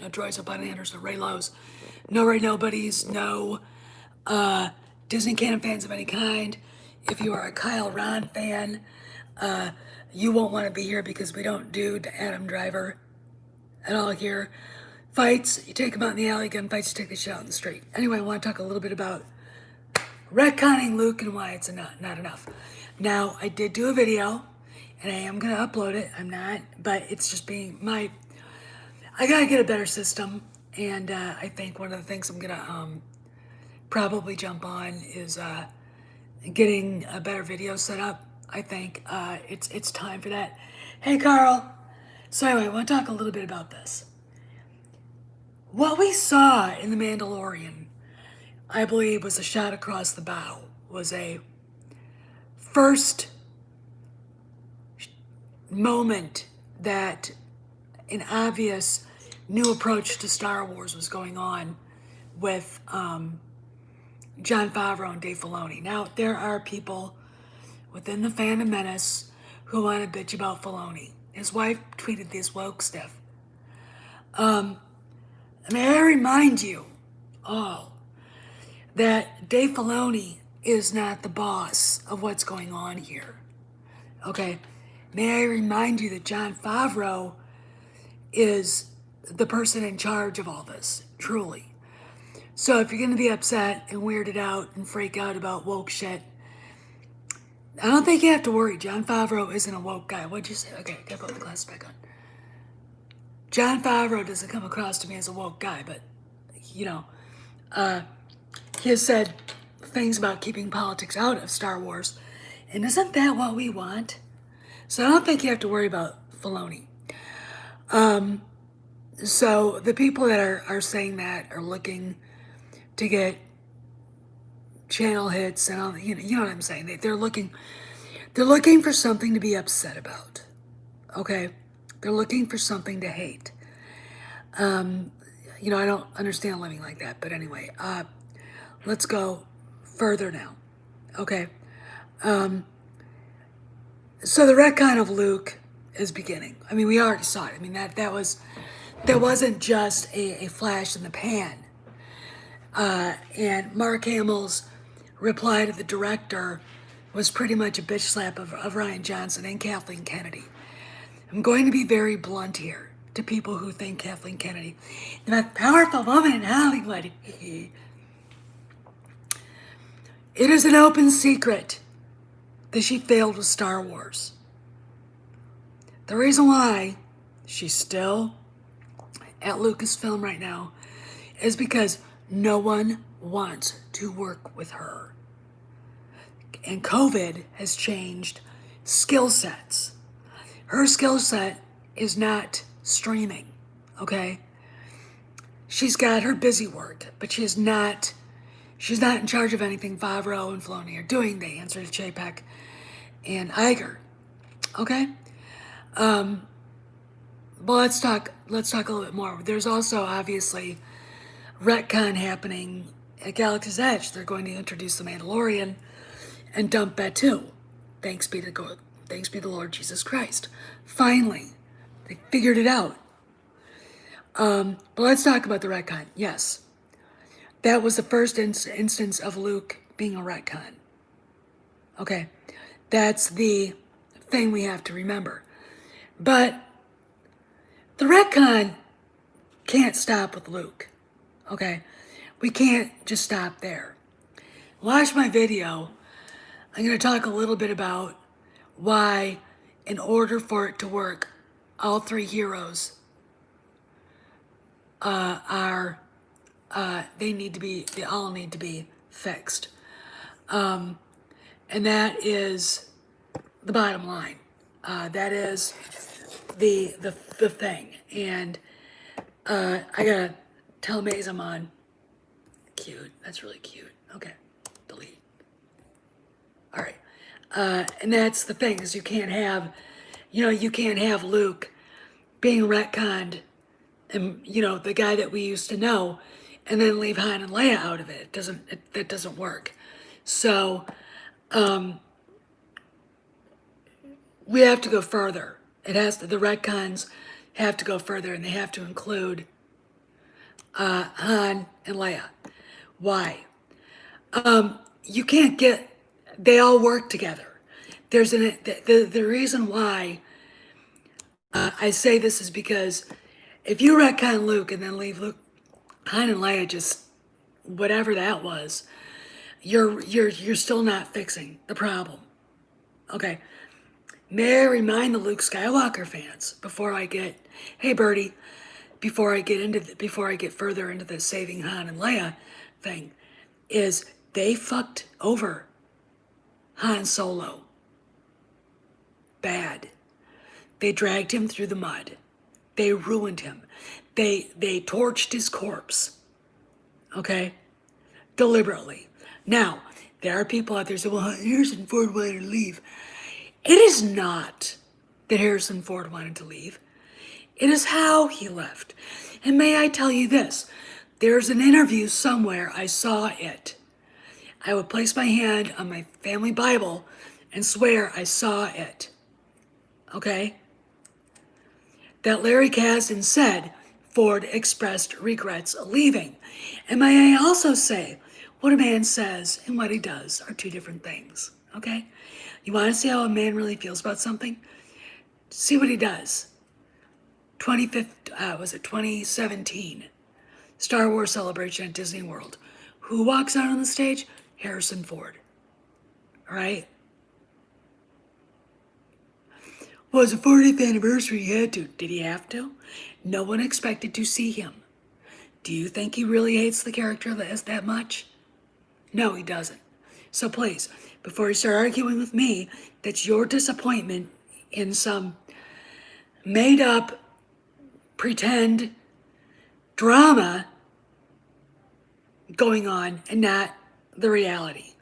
no droids, no Biolanders, no Reylos, no Rey Nobodies, no Disney canon fans of any kind. If you are a Kyle Ron fan, you won't want to be here because we don't do Adam Driver at all here. Fights, you take them out in the alley. Gunfights, you take the shit out in the street. Anyway, I want to talk a little bit about retconning Luke and why it's not enough. Now, I did do a video, and I am going to upload it. I'm not, but it's just being I got to get a better system, and I think one of the things I'm going to probably jump on is getting a better video set up. I think it's time for that. Hey, Carl. So anyway, I want to talk a little bit about this. What we saw in The Mandalorian, I believe, was a shot across the bow, was a first moment that an obvious new approach to Star Wars was going on with Jon Favreau and Dave Filoni. Now, there are people within the Phantom Menace who want to bitch about Filoni. His wife tweeted this woke stuff. May I remind you all that Dave Filoni is not the boss of what's going on here. Okay? May I remind you that Jon Favreau is the person in charge of all this, truly. So if you're going to be upset and weirded out and freak out about woke shit, I don't think you have to worry. Jon Favreau isn't a woke guy. What'd you say? Okay, gotta put the glasses back on. Jon Favreau doesn't come across to me as a woke guy, but, you know, he has said things about keeping politics out of Star Wars. And isn't that what we want? So I don't think you have to worry about Filoni. So the people that are saying that are looking to get channel hits and all, you know what I'm saying? They're looking for something to be upset about. Okay? They're looking for something to hate. You know, I don't understand living like that, but anyway, let's go further now. Okay? So the retcon of Luke is beginning. I mean, we already saw it. I mean, that wasn't just a flash in the pan. And Mark Hamill's reply to the director was pretty much a bitch slap of Rian Johnson and Kathleen Kennedy. I'm going to be very blunt here to people who think Kathleen Kennedy, the most powerful woman in Hollywood. It is an open secret that she failed with Star Wars. The reason why she's still at Lucasfilm right now is because no one wants to work with her. And COVID has changed skill sets. Her skill set is not streaming, okay? She's got her busy work, but she's not in charge of anything Favreau and Filoni are doing. They answer to Chapek and Iger, okay? But let's talk a little bit more. There's also obviously retcon happening at Galaxy's Edge. They're going to introduce the Mandalorian and dump Batu. Thanks be the Lord Jesus Christ. Finally, they figured it out. But let's talk about the retcon. Yes, that was the first instance of Luke being a retcon. Okay, that's the thing we have to remember. But the retcon can't stop with Luke. Okay, we can't just stop there. Watch my video. I'm going to talk a little bit about why, in order for it to work, all three heroes they all need to be fixed. And that is the bottom line. That is the thing. And I gotta tell Maze I'm on. Cute. That's really cute. Okay. Delete. All right. And that's the thing, is you can't have Luke being retconned and, the guy that we used to know, and then leave Han and Leia out of it. That doesn't work. So, we have to go further. The retcons have to go further, and they have to include Han and Leia. Why? You can't get, they all work together. There's the reason why I say this is because if you retcon Luke and then leave Luke, Han and Leia just whatever that was, you're still not fixing the problem. Okay. May I remind the Luke Skywalker fans before I get, hey Birdie, before I get further into the saving Han and Leia thing, is they fucked over Han Solo. Bad. They dragged him through the mud. They ruined him. They torched his corpse. Okay? Deliberately. Now, there are people out there who say, well, Harrison Ford wanted to leave. It is not that Harrison Ford wanted to leave. It is how he left. And may I tell you this, there's an interview somewhere, I saw it. I would place my hand on my family Bible and swear I saw it. Okay? That Larry Kasdan said Ford expressed regrets of leaving. And may I also say, what a man says and what he does are two different things. Okay? You want to see how a man really feels about something? See what he does. 2017 Star Wars celebration at Disney World. Who walks out on the stage? Harrison Ford. All right? Well, it's a 40th anniversary, he had to. Did he have to? No one expected to see him. Do you think he really hates the character that much? No, he doesn't. So please, before you start arguing with me, that's your disappointment in some made-up, pretend drama going on and not the reality.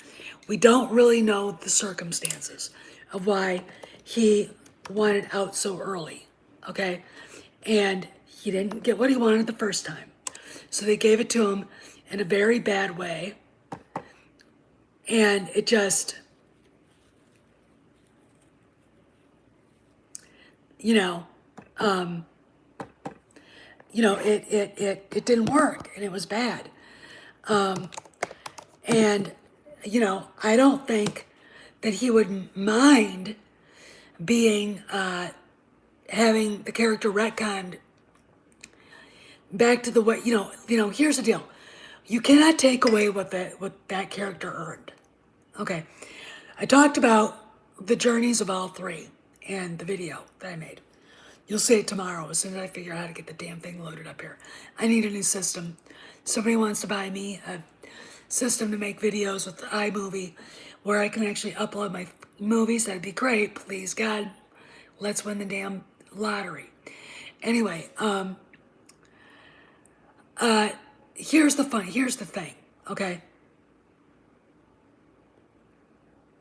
We don't really know the circumstances of why he wanted out so early, okay? And he didn't get what he wanted the first time. So they gave it to him in a very bad way. And it just, it didn't work and it was bad. And, I don't think that he would mind being, having the character retconned back to the way, here's the deal. You cannot take away what that character earned. Okay. I talked about the journeys of all three in the video that I made. You'll see it tomorrow as soon as I figure out how to get the damn thing loaded up here. I need a new system. Somebody wants to buy me a system to make videos with iMovie where I can actually upload my movies. That'd be great. Please, God, let's win the damn lottery. Anyway, here's the thing, okay?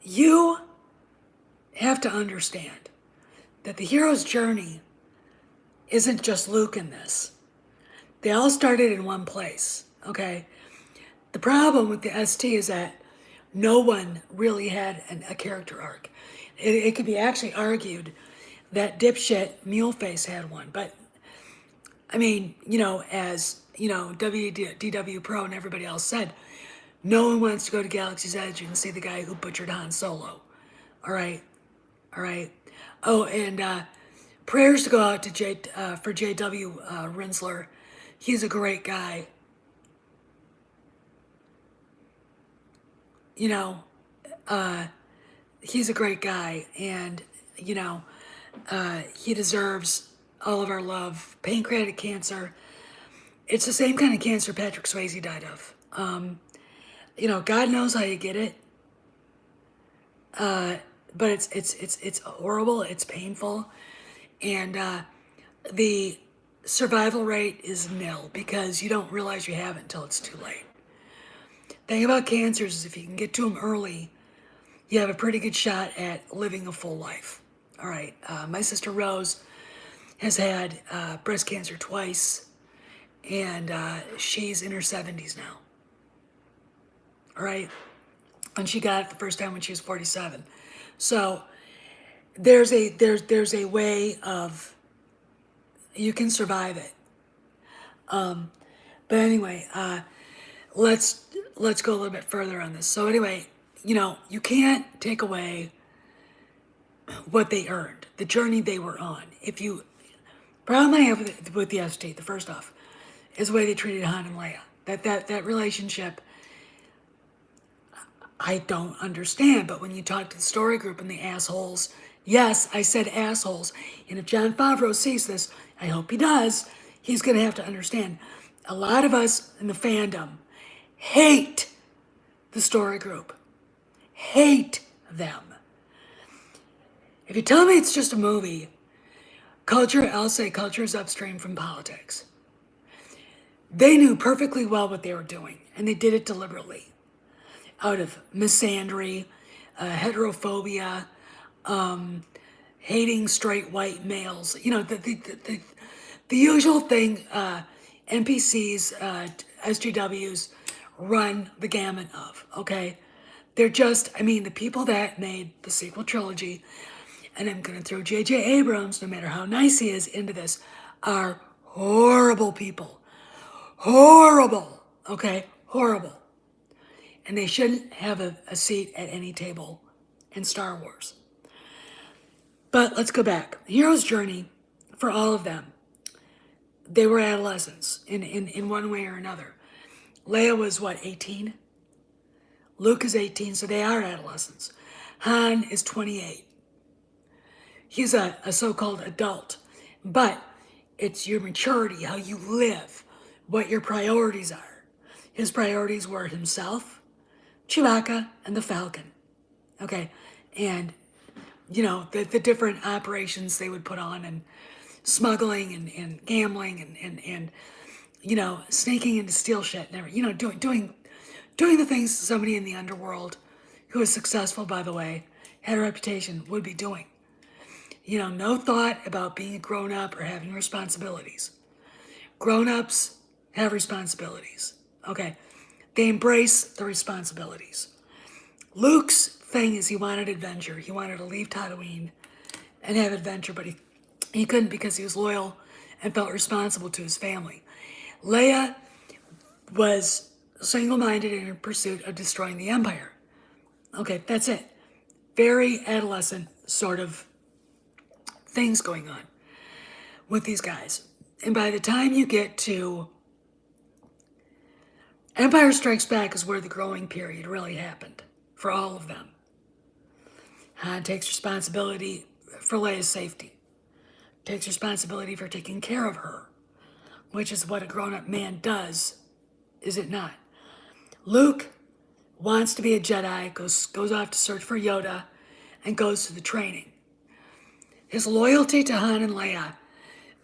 You have to understand that the hero's journey isn't just Luke in this. They all started in one place, okay? The problem with the ST is that no one really had a character arc. It could be actually argued that dipshit Muleface had one, but I mean, as WDW Pro and everybody else said, no one wants to go to Galaxy's Edge and see the guy who butchered Han Solo. All right. Oh, and prayers to go out to for JW Rinsler. He's a great guy. He's a great guy, and he deserves all of our love. Pancreatic cancer. It's the same kind of cancer Patrick Swayze died of. God knows how you get it. But it's horrible. It's painful, and the survival rate is nil because you don't realize you have it until it's too late. The thing about cancers is if you can get to them early, you have a pretty good shot at living a full life. All right. My sister Rose has had breast cancer twice, and she's in her 70s now. All right. And she got it the first time when she was 47. So there's a way of you can survive it. But anyway, let's go a little bit further on this. So anyway, you can't take away what they earned, the journey they were on. If you problem I have with the ST, the first off, is the way they treated Han and Leia. That relationship, I don't understand. But when you talk to the story group and the assholes, yes, I said assholes. And if Jon Favreau sees this, I hope he does, he's going to have to understand. A lot of us in the fandom hate the story group. Hate them. If you tell me it's just a movie, I'll say culture is upstream from politics. They knew perfectly well what they were doing, and they did it deliberately. Out of misandry, heterophobia, hating straight white males. The usual thing NPCs, SGWs run the gamut of, okay? They're just, the people that made the sequel trilogy, and I'm going to throw J.J. Abrams, no matter how nice he is, into this, are horrible people. Horrible, okay? Horrible. And they shouldn't have a seat at any table in Star Wars. But let's go back. Hero's journey, for all of them, they were adolescents in one way or another. Leia was, 18? Luke is 18, so they are adolescents. Han is 28. He's a so-called adult. But it's your maturity, how you live, what your priorities are. His priorities were himself, Chewbacca, and the Falcon. Okay? And, the different operations they would put on, and smuggling and gambling and sneaking in to steal shit and everything. Doing the things somebody in the underworld who is successful, by the way, had a reputation, would be doing. No thought about being a grown-up or having responsibilities. Grown-ups have responsibilities. Okay. They embrace the responsibilities. Luke's thing is he wanted adventure. He wanted to leave Tatooine and have adventure, but he couldn't because he was loyal and felt responsible to his family. Leia was single-minded in her pursuit of destroying the Empire. Okay, that's it. Very adolescent sort of things going on with these guys. And by the time you get to Empire Strikes Back is where the growing period really happened for all of them. Han takes responsibility for Leia's safety. Takes responsibility for taking care of her, which is what a grown-up man does, is it not? Luke wants to be a Jedi, goes off to search for Yoda, and goes to the training. His loyalty to Han and Leia,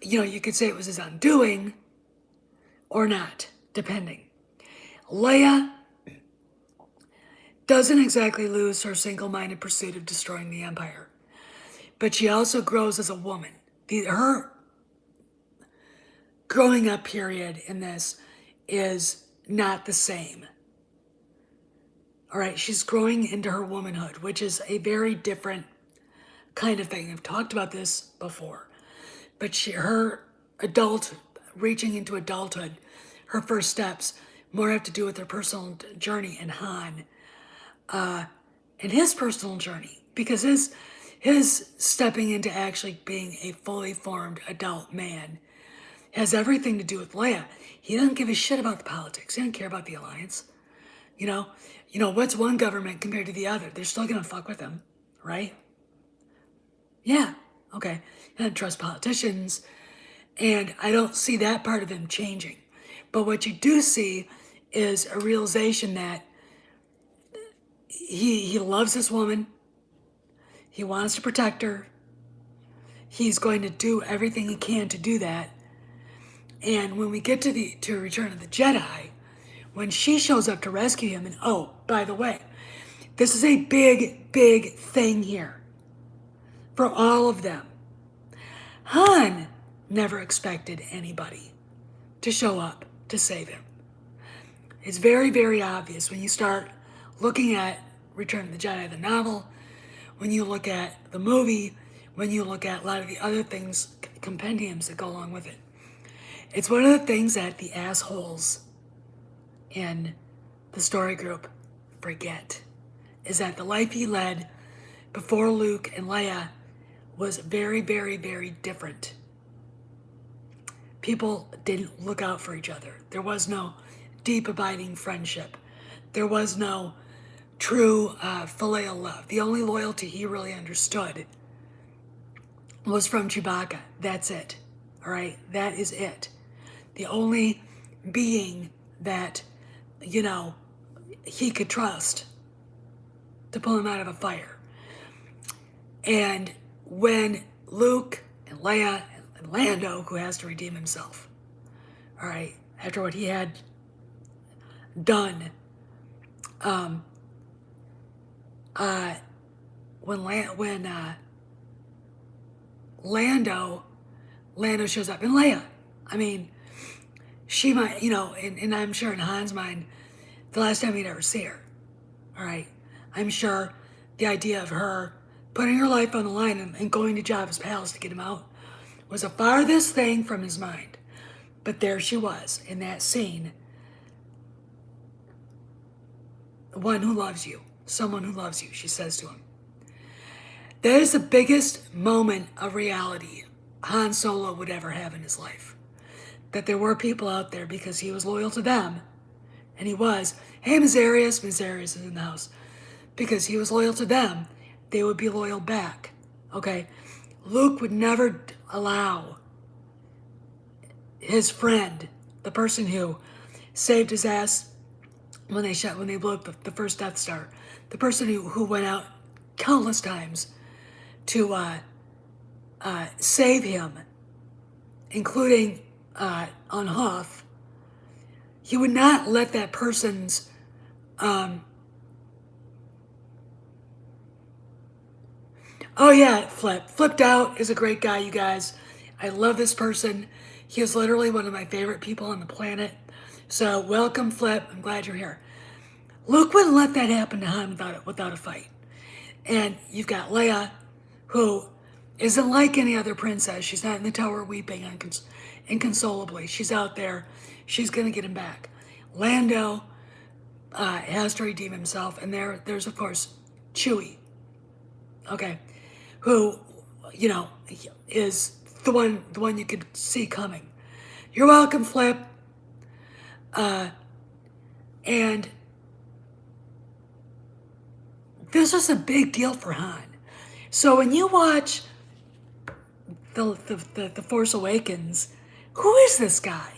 you could say it was his undoing, or not, depending. Leia doesn't exactly lose her single-minded pursuit of destroying the Empire, but she also grows as a woman. Her growing up period in this is not the same. All right, she's growing into her womanhood, which is a very different kind of thing. I've talked about this before, but her reaching into adulthood, her first steps, more have to do with her personal journey, and Han, and his personal journey, because his stepping into actually being a fully formed adult man has everything to do with Leia. He doesn't give a shit about the politics. He doesn't care about the alliance. What's one government compared to the other? They're still gonna fuck with him, right? Yeah, okay. I don't trust politicians, and I don't see that part of him changing. But what you do see is a realization that he loves this woman. He wants to protect her. He's going to do everything he can to do that. And when we get to Return of the Jedi, when she shows up to rescue him, and oh, by the way, this is a big, big thing here for all of them. Han never expected anybody to show up to save him. It's very, very obvious when you start looking at Return of the Jedi, the novel, when you look at the movie, when you look at a lot of the other things, compendiums that go along with it. It's one of the things that the assholes in the story group forget, is that the life he led before Luke and Leia was very, very, very different. People didn't look out for each other. There was no deep, abiding friendship. There was no true filial love. The only loyalty he really understood was from Chewbacca. That's it. All right? That is it. The only being that, he could trust to pull him out of a fire. And when Luke and Leia and Lando, who has to redeem himself, all right, after what he had done, when Lando shows up, and Leia, I mean, she might, and I'm sure in Han's mind, the last time he'd ever see her, all right, I'm sure the idea of her putting her life on the line and going to Jabba's palace to get him out was the farthest thing from his mind. But there she was in that scene. One who loves you, someone who loves you, she says to him. That is the biggest moment of reality Han Solo would ever have in his life. That there were people out there, because he was loyal to them, and he was, hey, Mazarius is in the house. Because he was loyal to them, they would be loyal back. Okay? Luke would never allow his friend, the person who saved his ass when they blew up the first Death Star, the person who went out countless times to save him, including on Hoth, he would not let that person's oh yeah, Flipped Out is a great guy, you guys. I love this person. He is literally one of my favorite people on the planet. So welcome, Flip. I'm glad you're here. Luke wouldn't let that happen to Han without a fight. And you've got Leia, who isn't like any other princess. She's not in the tower weeping inconsolably. She's out there. She's going to get him back. Lando has to redeem himself. And there's, of course, Chewie. Okay. Who, is the one you could see coming. You're welcome, Flip. And this was a big deal for Han. So when you watch the Force Awakens, who is this guy?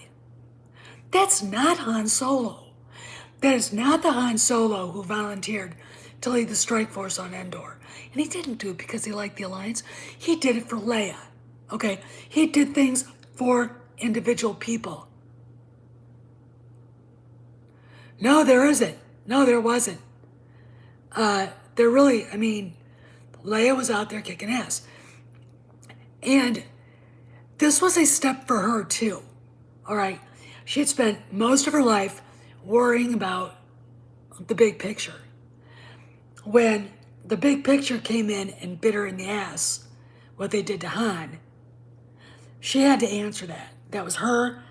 That's not Han Solo. That is not the Han Solo who volunteered to lead the strike force on Endor. And he didn't do it because he liked the Alliance. He did it for Leia. Okay? He did things for individual people. No, there isn't. No, there wasn't. Leia was out there kicking ass. And this was a step for her too. All right? She had spent most of her life worrying about the big picture. When the big picture came in and bit her in the ass, what they did to Han, she had to answer that. That was her.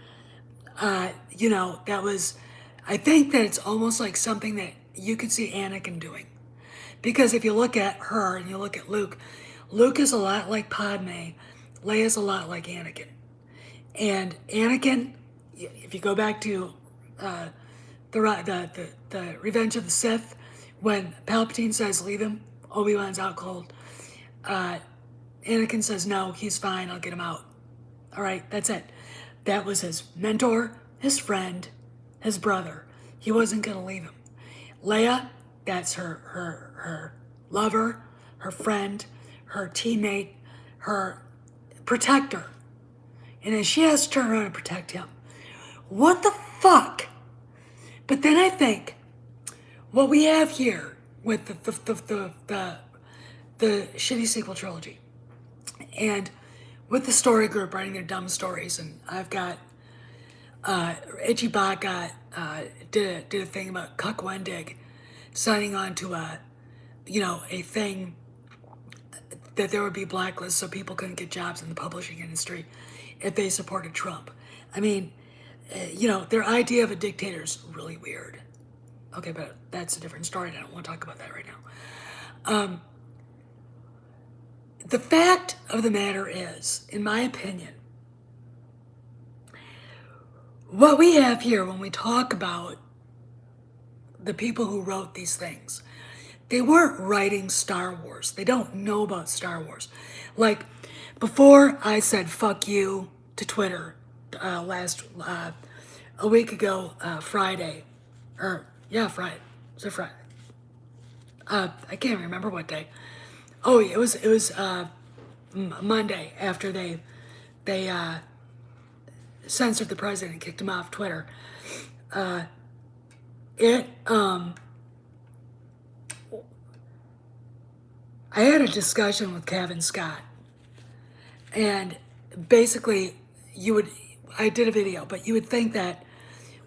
That was, I think that it's almost like something that you could see Anakin doing. Because if you look at her and you look at Luke, Luke is a lot like Padme. Leia's a lot like Anakin. And Anakin, if you go back to the Revenge of the Sith, when Palpatine says leave him, Obi-Wan's out cold. Anakin says no, he's fine, I'll get him out. All right, that's it. That was his mentor, his friend, his brother. He wasn't going to leave him. Leia, that's her lover, her friend, her teammate, her protector. And then she has to turn around and protect him. What the fuck? But then I think what we have here with the shitty sequel trilogy, and with the story group writing their dumb stories, and I've got Ichibot did a thing about Cuck Wendig signing on to a thing that there would be blacklists so people couldn't get jobs in the publishing industry if they supported Trump. I mean, their idea of a dictator is really weird. Okay, but that's a different story, and I don't want to talk about that right now. The fact of the matter is, in my opinion, what we have here when we talk about the people who wrote these things, they weren't writing Star Wars. They don't know about Star Wars. Like, before I said fuck you to Twitter a week ago, Friday, Friday. Was it Friday? I can't remember what day. Oh, it was Monday after they censored the president and kicked him off Twitter. It I had a discussion with Kevin Scott, and basically I did a video, but you would think that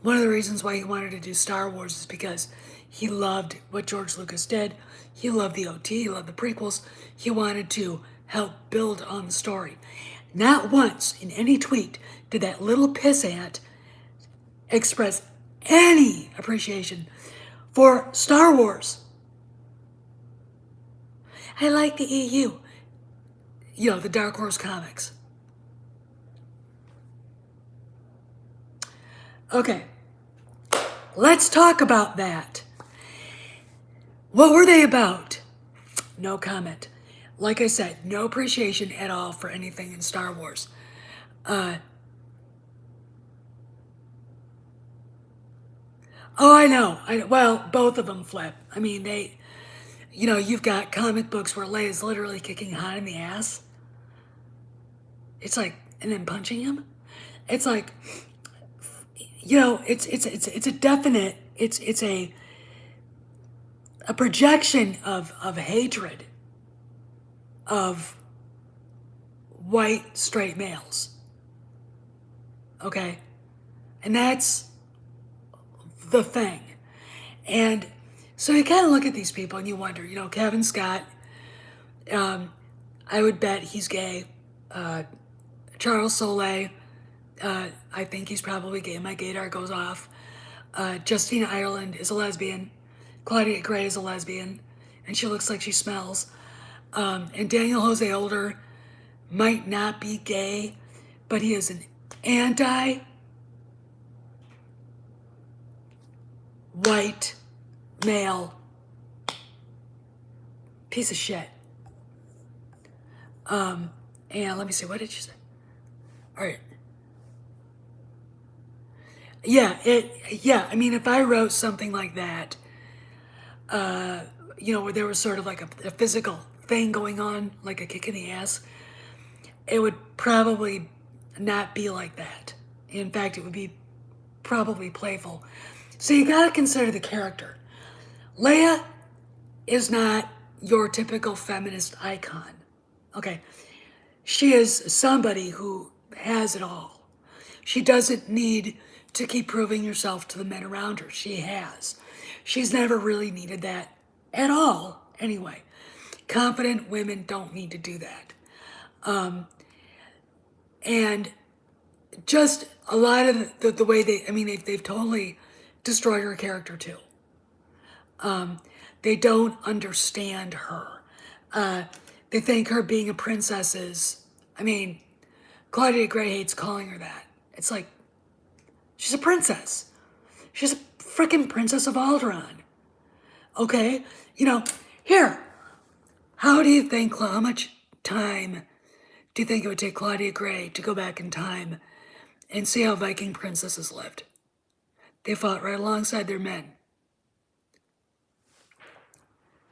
one of the reasons why he wanted to do Star Wars is because he loved what George Lucas did. He loved the OT, he loved the prequels. He wanted to help build on the story. Not once in any tweet did that little pissant express any appreciation for Star Wars. I like the EU. The Dark Horse comics. Okay, let's talk about that. What were they about? No comment. Like I said, no appreciation at all for anything in Star Wars. Oh, I know. Well, both of them flip. I mean, you've got comic books where Leia's literally kicking Han in the ass. It's like, and then punching him. It's like, it's a definite, it's a projection of hatred of white straight males. Okay? And that's the thing. And so you kind of look at these people and you wonder, Kevin Scott, I would bet he's gay. Charles Soule, I think he's probably gay. My gaydar goes off. Justine Ireland is a lesbian. Claudia Gray is a lesbian, and she looks like she smells. And Daniel Jose Older might not be gay, but he is an anti-white male piece of shit. And let me see, what did you say? All right. Yeah, I mean, if I wrote something like that, where there was sort of like a physical thing going on, like a kick in the ass, it would probably not be like that. In fact, it would be probably playful. So you gotta consider the character. Leia is not your typical feminist icon. Okay. She is somebody who has it all. She doesn't need to keep proving herself to the men around her. She has. She's never really needed that at all, anyway. Confident women don't need to do that. And just a lot of the way they've totally destroyed her character too. They don't understand her. They think her being a princess is, Claudia Gray hates calling her that. It's like, she's a princess. She's a frickin' princess of Alderaan. Okay? Here, how much time do you think it would take Claudia Gray to go back in time and see how Viking princesses lived? They fought right alongside their men.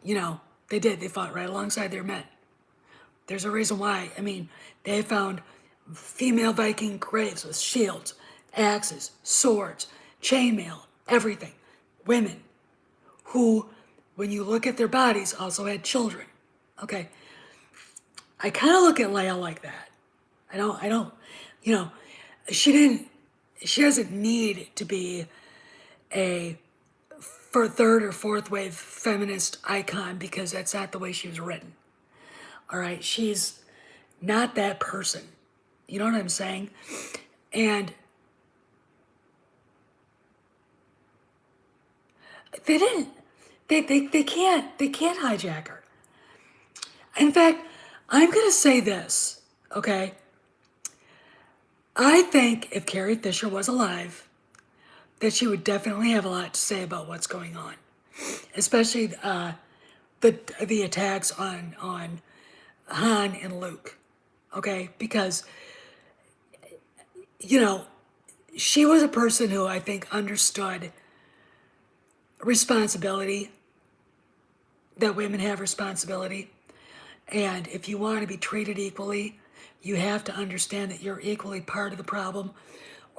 They did. They fought right alongside their men. There's a reason why. They found female Viking graves with shields, axes, swords, chainmail, everything. Women who, when you look at their bodies, also had children. Okay. I kind of look at Leia like that. I don't, she doesn't need to be a third or fourth wave feminist icon because that's not the way she was written. All right. She's not that person. You know what I'm saying? And They didn't. They can't. They can't hijack her. In fact, I'm going to say this, okay? I think if Carrie Fisher was alive, that she would definitely have a lot to say about what's going on, especially the attacks on Han and Luke, okay? Because she was a person who I think understood responsibility, that women have responsibility, and if you want to be treated equally, you have to understand that you're equally part of the problem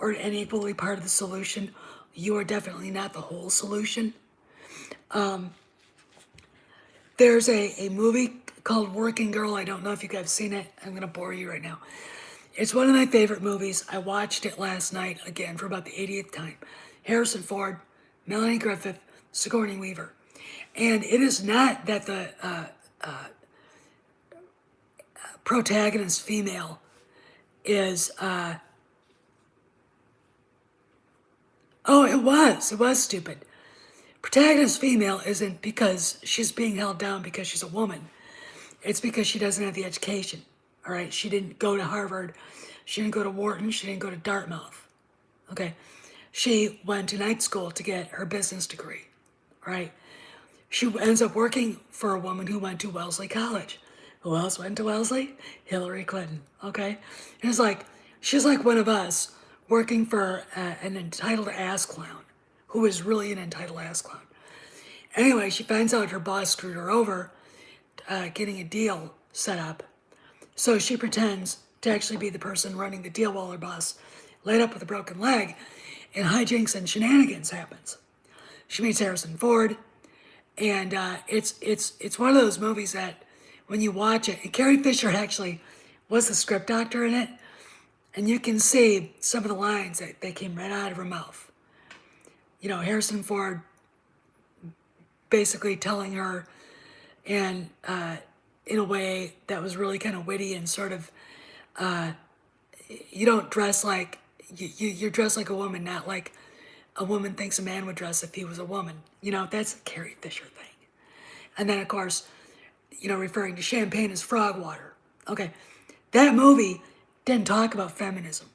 and equally part of the solution. You are definitely not the whole solution. There's a movie called Working Girl. I don't know if you guys have seen it. I'm going to bore you right now. It's one of my favorite movies. I watched it last night again for about the 80th time. Harrison Ford, Melanie Griffith, Sigourney Weaver. And it is not that the protagonist female is, it was stupid. Protagonist female isn't because she's being held down because she's a woman. It's because she doesn't have the education, all right? She didn't go to Harvard. She didn't go to Wharton. She didn't go to Dartmouth, okay? She went to night school to get her business degree, right? She ends up working for a woman who went to Wellesley College. Who else went to Wellesley? Hillary Clinton, okay? And it's like, she's like one of us working for an entitled ass clown who is really an entitled ass clown. Anyway, she finds out her boss screwed her over getting a deal set up. So she pretends to actually be the person running the deal while her boss laid up with a broken leg, and hijinks and shenanigans happens. She meets Harrison Ford, and it's one of those movies that when you watch it, and Carrie Fisher actually was the script doctor in it, and you can see some of the lines that they came right out of her mouth. Harrison Ford basically telling her, and in a way that was really kind of witty and sort of, you don't dress like, you're dressed like a woman, not like a woman thinks a man would dress if he was a woman. That's a Carrie Fisher thing. And then, of course, referring to champagne as frog water. Okay, that movie didn't talk about feminism.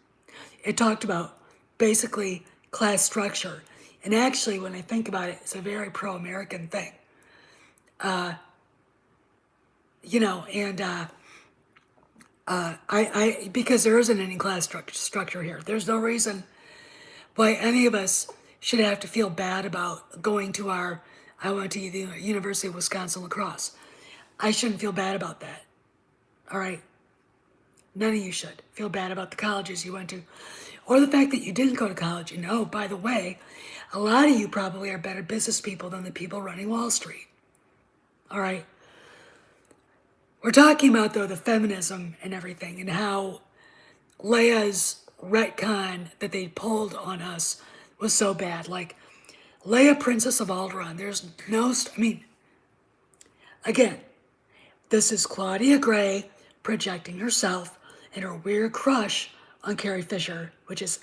It talked about basically class structure. And actually, when I think about it, it's a very pro-American thing. Because there isn't any class structure here. There's no reason why any of us should have to feel bad about going to I went to the University of Wisconsin La Crosse. I shouldn't feel bad about that. All right? None of you should feel bad about the colleges you went to, or the fact that you didn't go to college. And oh, by the way, a lot of you probably are better business people than the people running Wall Street. All right? We're talking about, though, the feminism and everything, and how Leia's retcon that they pulled on us was so bad. Like, Leia, Princess of Alderaan, there's no... again, this is Claudia Gray projecting herself and her weird crush on Carrie Fisher, which is...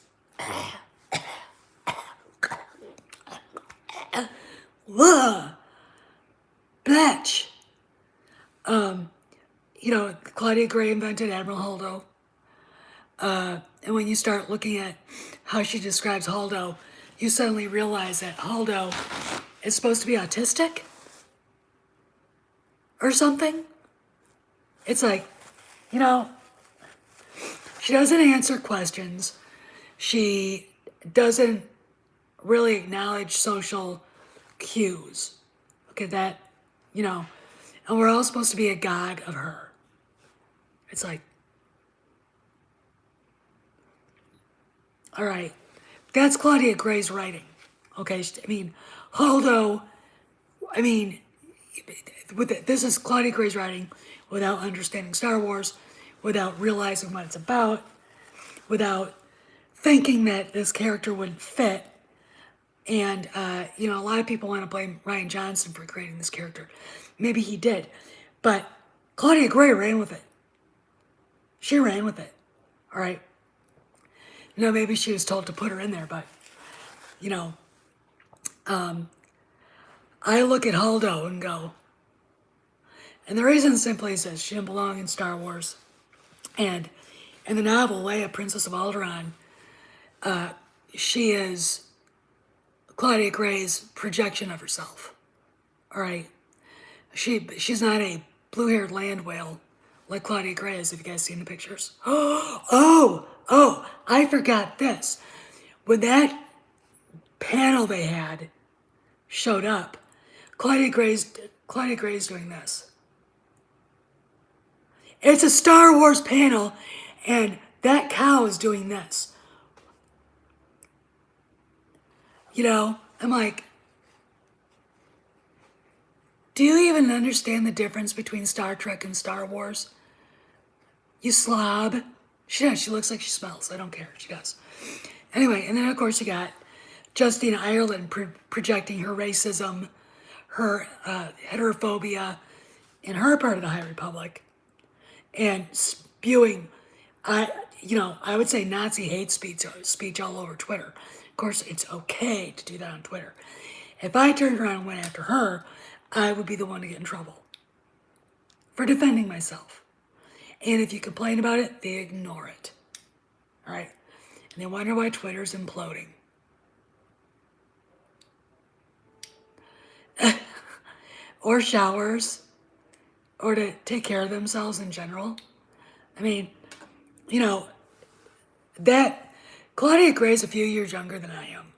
Bitch! Claudia Gray invented Admiral Holdo. And when you start looking at how she describes Holdo, you suddenly realize that Holdo is supposed to be autistic or something. It's like, she doesn't answer questions. She doesn't really acknowledge social cues. Okay, and we're all supposed to be agog of her. It's like, all right, that's Claudia Gray's writing. Okay, Holdo, this is Claudia Gray's writing without understanding Star Wars, without realizing what it's about, without thinking that this character wouldn't fit. And, a lot of people want to blame Rian Johnson for creating this character. Maybe he did. But Claudia Gray ran with it. She ran with it. All right? Maybe she was told to put her in there, but, I look at Holdo and go, and the reason simply is that she didn't belong in Star Wars. And in the novel Leia, Princess of Alderaan, she is Claudia Gray's projection of herself. All right, she's not a blue-haired land whale like Claudia Gray is. Have you guys seen the pictures? Oh! I forgot this. When that panel they had showed up, Claudia Gray's doing this. It's a Star Wars panel, and that cow is doing this. You know, I'm like, do you even understand the difference between Star Trek and Star Wars? You slob. She does. She looks like she smells. I don't care. She does. Anyway, and then of course you got Justine Ireland projecting her racism, her heterophobia in her part of the High Republic, and spewing, I would say Nazi hate speech all over Twitter. Of course, it's okay to do that on Twitter. If I turned around and went after her, I would be the one to get in trouble for defending myself. And if you complain about it, they ignore it. All right? And they wonder why Twitter's imploding. Or showers. Or to take care of themselves in general. I mean, that Claudia Gray's a few years younger than I am.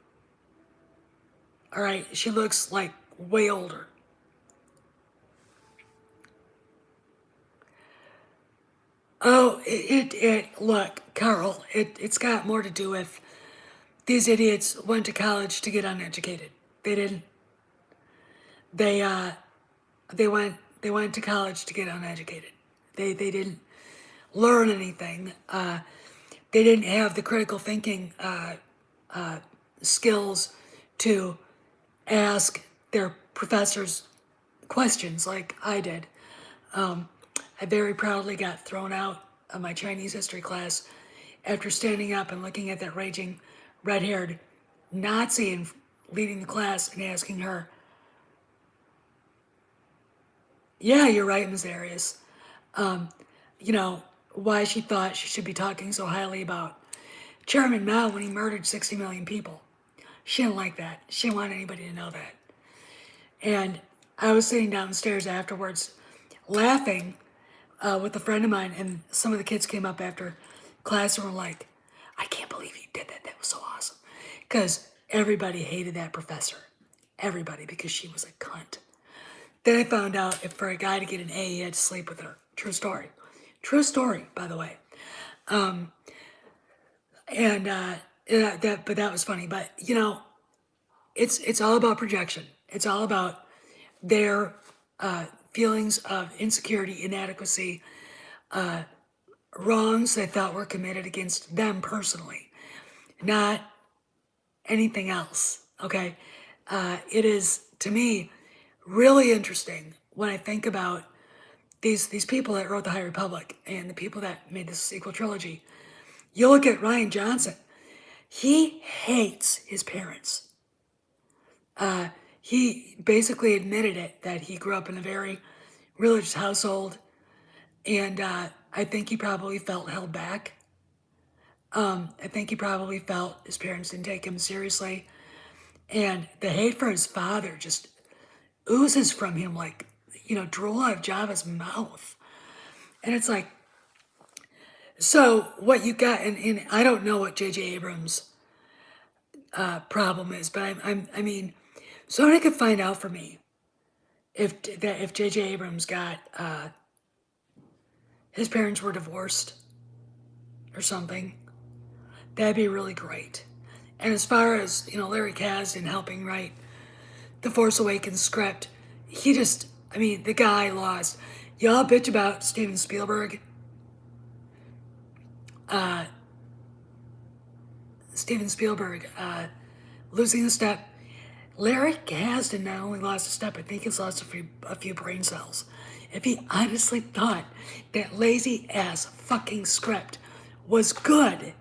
All right? She looks like way older. Oh, look, Carl, it's got more to do with these idiots went to college to get uneducated. They didn't. They went to college to get uneducated. They didn't learn anything. They didn't have the critical thinking skills to ask their professors questions like I did. I very proudly got thrown out of my Chinese history class after standing up and looking at that raging red-haired Nazi and leading the class and asking her, yeah, you're right, Ms. Arias, why she thought she should be talking so highly about Chairman Mao when he murdered 60 million people. She didn't like that. She didn't want anybody to know that. And I was sitting downstairs afterwards laughing with a friend of mine, and some of the kids came up after class and were like, I can't believe you did that. That was so awesome. Because everybody hated that professor. Everybody, because she was a cunt. Then I found out if for a guy to get an A, he had to sleep with her. True story. True story, by the way. But that was funny. But, it's all about projection. It's all about their feelings of insecurity, inadequacy, wrongs they thought were committed against them personally, not anything else, okay? It is, to me, really interesting when I think about these people that wrote the High Republic and the people that made this sequel trilogy. You look at Rian Johnson. He hates his parents. He basically admitted it, that he grew up in a very religious household, and I think he probably felt held back. I think he probably felt his parents didn't take him seriously, and the hate for his father just oozes from him like, drool out of Java's mouth. And it's like, so what you got, and I don't know what J.J. Abrams' problem is, but I mean, somebody could find out for me if J.J. Abrams got, his parents were divorced or something. That'd be really great. And as far as, Larry Kasdan helping write the Force Awakens script, the guy lost. Y'all bitch about Steven Spielberg. Losing a step. Larry Kasdan not only lost a step, I think he's lost a few brain cells. If he honestly thought that lazy ass fucking script was good,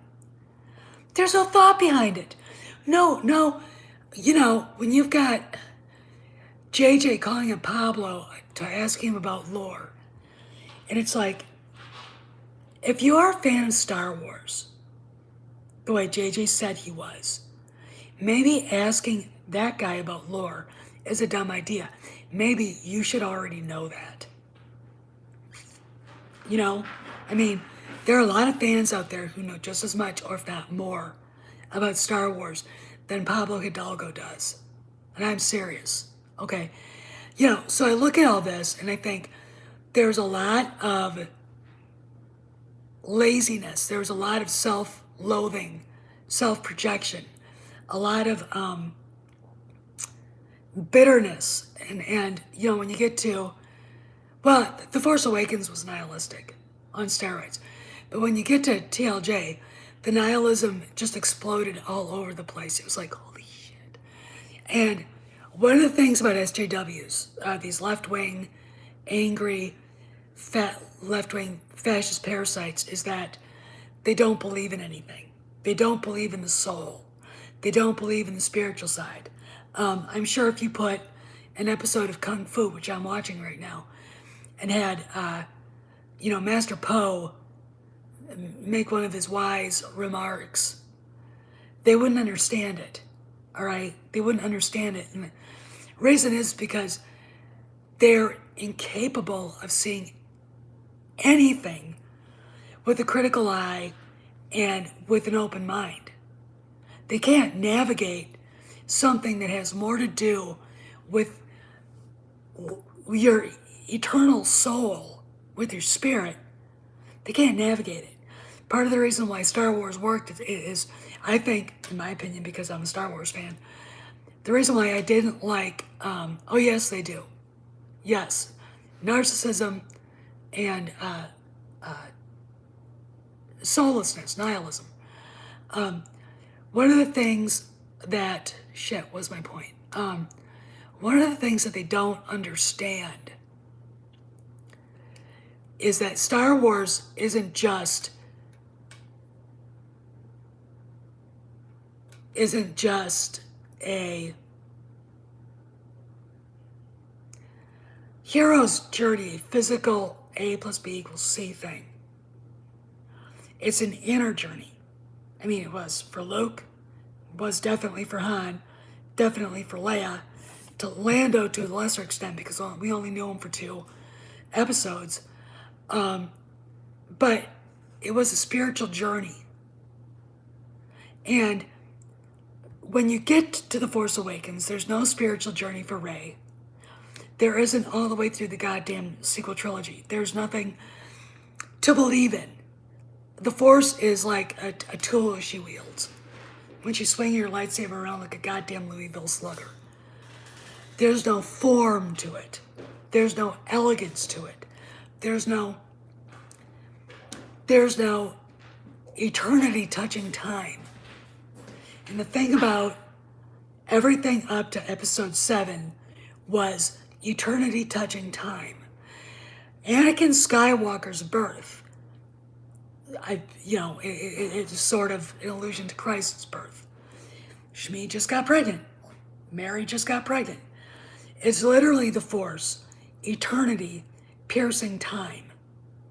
there's no thought behind it. No, when you've got JJ calling him Pablo to ask him about lore. And it's like, if you are a fan of Star Wars, the way JJ said he was, maybe asking that guy about lore is a dumb idea. Maybe you should already know that. You know, I mean, there are a lot of fans out there who know just as much, or if not more, about Star Wars than Pablo Hidalgo does. And I'm serious. Okay. You know, so I look at all this and I think there's a lot of laziness. There's a lot of self-loathing, self-projection, a lot of bitterness. And, you know, when you get to, well, The Force Awakens was nihilistic on steroids. But when you get to TLJ, the nihilism just exploded all over the place. It was like, holy shit. And one of the things about SJWs, these left-wing, angry, left-wing fascist parasites, is that they don't believe in anything. They don't believe in the soul. They don't believe in the spiritual side. I'm sure if you put an episode of Kung Fu, which I'm watching right now, and had, Master Po make one of his wise remarks, they wouldn't understand it, all right? They wouldn't understand it. And the reason is because they're incapable of seeing anything with a critical eye and with an open mind. They can't navigate something that has more to do with your eternal soul, with your spirit. They can't navigate it. Part of the reason why Star Wars worked is, I think, in my opinion, because I'm a Star Wars fan, the reason why I didn't like, oh yes, they do. Yes, narcissism and soullessness, nihilism. One of the things that, shit, was my point? One of the things that they don't understand is that Star Wars isn't just a hero's journey, a physical A plus B equals C thing. It's an inner journey. I mean, it was for Luke, was definitely for Han, definitely for Leia, to Lando to a lesser extent because we only knew him for 2 episodes. But it was a spiritual journey. And when you get to The Force Awakens, there's no spiritual journey for Rey. There isn't all the way through the goddamn sequel trilogy. There's nothing to believe in. The Force is like a tool she wields when she's swinging her lightsaber around like a goddamn Louisville slugger. There's no form to it. There's no elegance to it. There's no eternity touching time. And the thing about everything up to episode 7 was eternity touching time. Anakin Skywalker's birth, it's sort of an allusion to Christ's birth. Shmi just got pregnant. Mary just got pregnant. It's literally the Force, eternity, piercing time.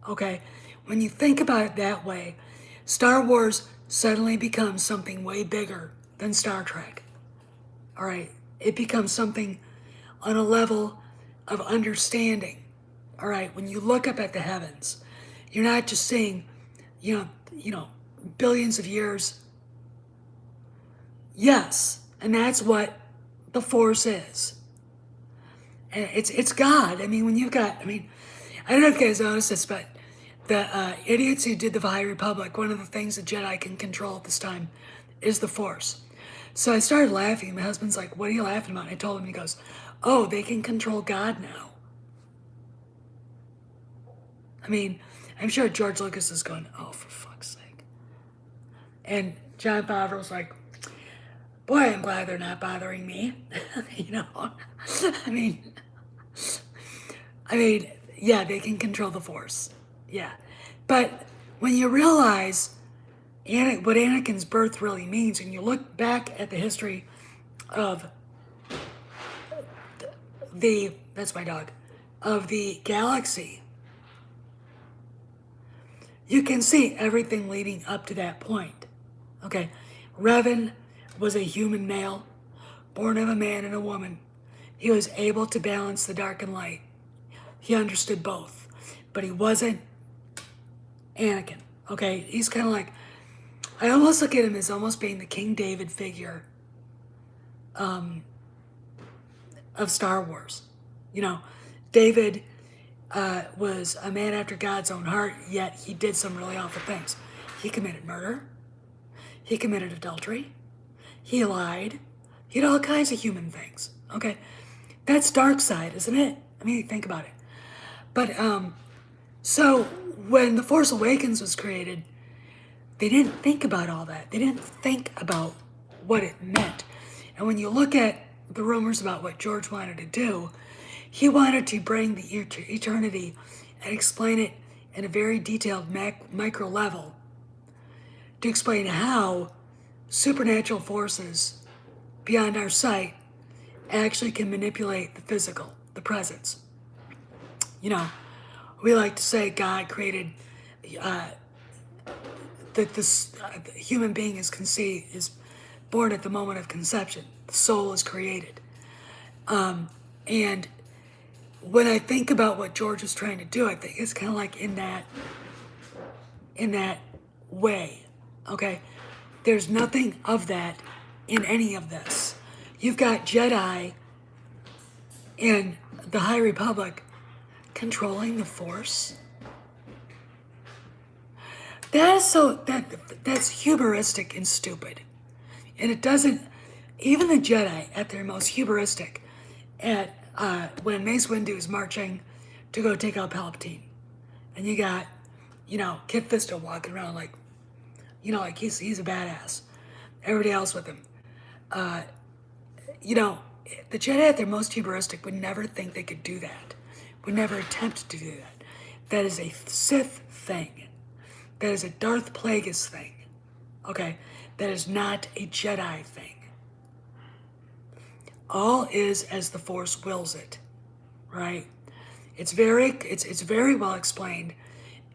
Okay? When you think about it that way, Star Wars suddenly becomes something way bigger than Star Trek. All right? It becomes something on a level of understanding. All right? When you look up at the heavens, you're not just seeing, billions of years. Yes, and that's what the Force is. And it's God. I mean, when you've got, I don't know if you guys noticed this, but the idiots who did the High Republic, one of the things the Jedi can control at this time is the Force. So I started laughing. My husband's like, what are you laughing about? And I told him, he goes, oh, they can control God now. I mean, I'm sure George Lucas is going, oh, for fuck's sake. And John Favreau's like, boy, I'm glad they're not bothering me. I mean, yeah, they can control the Force. Yeah. But when you realize what Anakin's birth really means, and you look back at the history of that's my dog, of the galaxy, you can see everything leading up to that point. Okay, Revan was a human male, born of a man and a woman. He was able to balance the dark and light. He understood both, but he wasn't Anakin. Okay, he's kind of like, I almost look at him as almost being the King David figure of Star Wars. You know, David was a man after God's own heart, yet he did some really awful things. He committed murder. He committed adultery. He lied. He did all kinds of human things. Okay, that's dark side, isn't it? I mean, think about it. But so when The Force Awakens was created, they didn't think about all that. They didn't think about what it meant. And when you look at the rumors about what George wanted to do, he wanted to bring the eternity and explain it in a very detailed micro level to explain how supernatural forces beyond our sight actually can manipulate the physical, the presence. You know, we like to say God created that this human being is born at the moment of conception. The soul is created. And when I think about what George was trying to do, I think it's kind of like in that way. Okay, there's nothing of that in any of this. You've got Jedi and the High Republic controlling the Force. That's hubristic and stupid. And it doesn't, even the Jedi at their most hubristic, at when Mace Windu is marching to go take out Palpatine. And you got, Kit Fisto walking around like, like he's a badass. Everybody else with him. The Jedi at their most hubristic would never think they could do that. Would never attempt to do that. That is a Sith thing. That is a Darth Plagueis thing. Okay? That is not a Jedi thing. All is as the Force wills it. Right? It's very well explained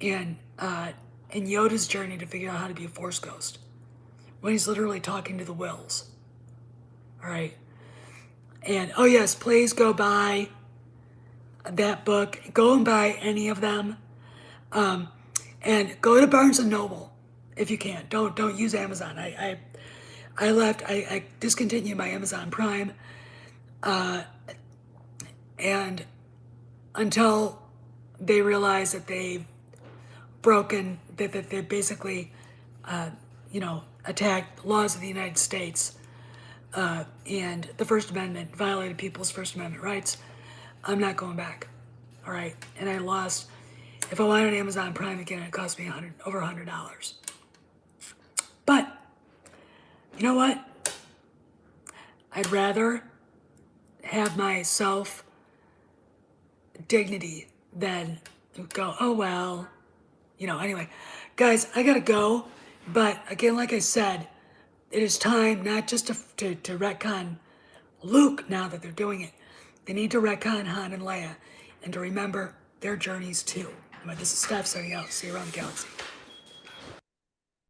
in Yoda's journey to figure out how to be a Force ghost. When he's literally talking to the wills. Alright? And, oh yes, please go buy that book. Go and buy any of them. And go to Barnes & Noble if you can. Don't use Amazon. I discontinued my Amazon Prime. And until they realize that they've broken, that they basically, attacked laws of the United States and the First Amendment, violated people's First Amendment rights, I'm not going back. All right. And I lost, if I wanted Amazon Prime again, it cost me over $100. But, you know what? I'd rather have my self-dignity than go, oh, well, anyway. Guys, I gotta go. But, again, like I said, it is time not just to retcon Luke now that they're doing it. They need to retcon Han and Leia and to remember their journeys too. Anyway, this is Steph signing out. See you around the galaxy.